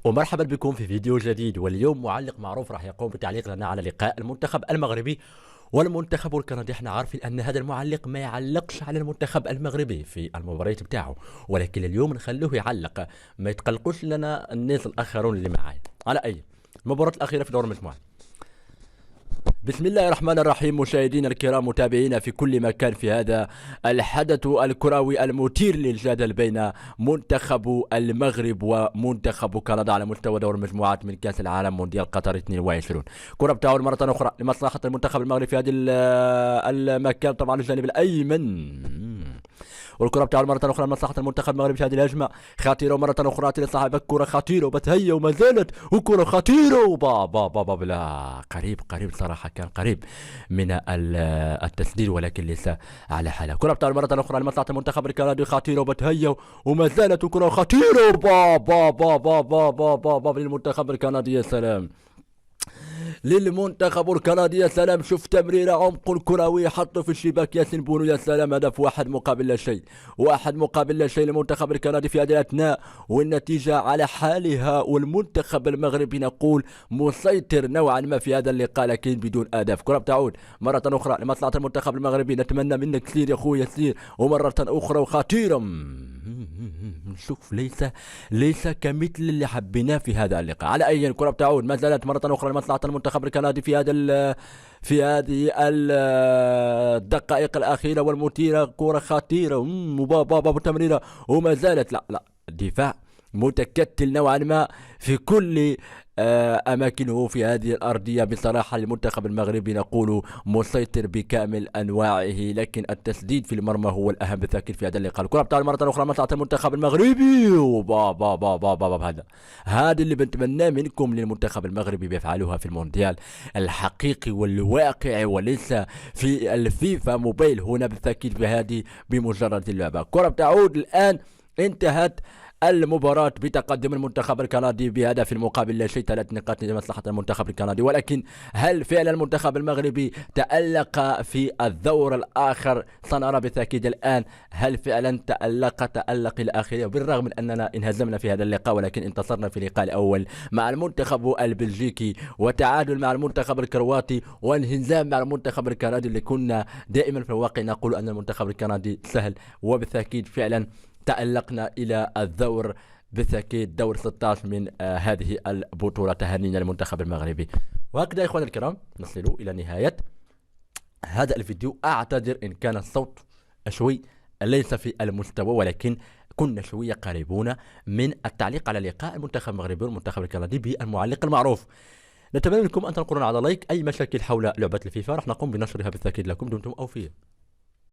ومرحبا بكم في فيديو جديد. واليوم معلق معروف راح يقوم بتعليق لنا على لقاء المنتخب المغربي والمنتخب الكندي. احنا عارفين ان هذا المعلق ما يعلقش على المنتخب المغربي في المباريات بتاعه، ولكن اليوم نخلوه يعلق، ما يتقلقوش لنا الناس الاخرون اللي معايا. على اي المباراة الاخيرة في دور المجموعات. بسم الله الرحمن الرحيم. مشاهدينا الكرام، متابعينا في كل مكان، في هذا الحدث الكروي المثير للجدل بين منتخب المغرب ومنتخب كندا على مستوى دور المجموعات من كأس العالم مونديال قطر 22. كرة بتعود مرة أخرى لمصلحة المنتخب المغربي في هذه المكان، طبعا الجانب الأيمن، والكرة بتعود مرة أخرى لمصلحة المنتخب المغربي في هذه الهجمة خطيرة مرة أخرى لصاحب الكرة، خطيرة وبتهيأ وما زالت، وكرة خطيرة وبا لا قريب صراحة، كان قريب من التسديد ولكن ليس على حالة. كرة بتعود مرة أخرى لمصلحة المنتخب الكندي، خطيرة وبتهيأ وما زالت، كرة خطيرة با للمنتخب الكندي. يا سلام للمنتخب الكندي، يا سلام. شوف تمريرة عمق كروي حطه في الشباك ياسين بونو، يا سلام. هدف واحد مقابل لا شيء للمنتخب الكندي في هذه الأثناء، والنتيجة على حالها، والمنتخب المغربي نقول مسيطر نوعا ما في هذا اللقاء لكن بدون أهداف. كرة بتعود مرة أخرى لمصلحة المنتخب المغربي، نتمنى منك سير يا خويا سير، ومرة أخرى وخطيرة. شوف ليس كمثل اللي حبيناه في هذا اللقاء. على اي الكره بتعود ما زالت مره اخرى لمصلحه المنتخب الكندي في هذه الدقائق الاخيره والمثيره، كره خطيره وبابا تمريره وما زالت لا الدفاع متكتل نوعا ما في كل أماكنه في هذه الأرضية. بصراحة المنتخب المغربي نقول مسيطر بكامل أنواعه، لكن التسديد في المرمى هو الأهم بالتأكيد في هذا اللقاء. الكرة بتاع مرة أخرى مصلحة المنتخب المغربي، هذا اللي بنتمناه منكم للمنتخب المغربي بيفعلوها في المونديال الحقيقي والواقعي، وليس في الفيفا موبايل هنا بالتأكيد بهذه بمجرد اللعبة. الكرة بتعود الآن، انتهت المباراة بتقدم المنتخب الكندي بهدف المقابل لا شيء، 3 نقاط لمصلحة المنتخب الكندي. ولكن هل فعلا المنتخب المغربي تألق في الدور الآخر؟ سنرى بالتأكيد الآن هل فعلا تألق الآخرية، بالرغم من أننا انهزمنا في هذا اللقاء ولكن انتصرنا في اللقاء الأول مع المنتخب البلجيكي، وتعادل مع المنتخب الكرواتي، وانهزام مع المنتخب الكندي اللي كنا دائما في الواقع نقول أن المنتخب الكندي سهل، وبالتأكيد فعلا تألقنا إلى الدور بالتأكيد دور 16 من هذه البطولة. تهانينا للمنتخب المغربي. وهكذا يا إخواني الكرام نصل إلى نهاية هذا الفيديو. أعتذر إن كان الصوت شوي ليس في المستوى، ولكن كنا شوية قريبون من التعليق على لقاء المنتخب المغربي والمنتخب الكندي بالمعلق المعروف. نتمنى منكم أن تنقلون على لايك. أي مشاكل حول لعبة الفيفا راح نقوم بنشرها بالتأكيد لكم. دمتم أوفياء.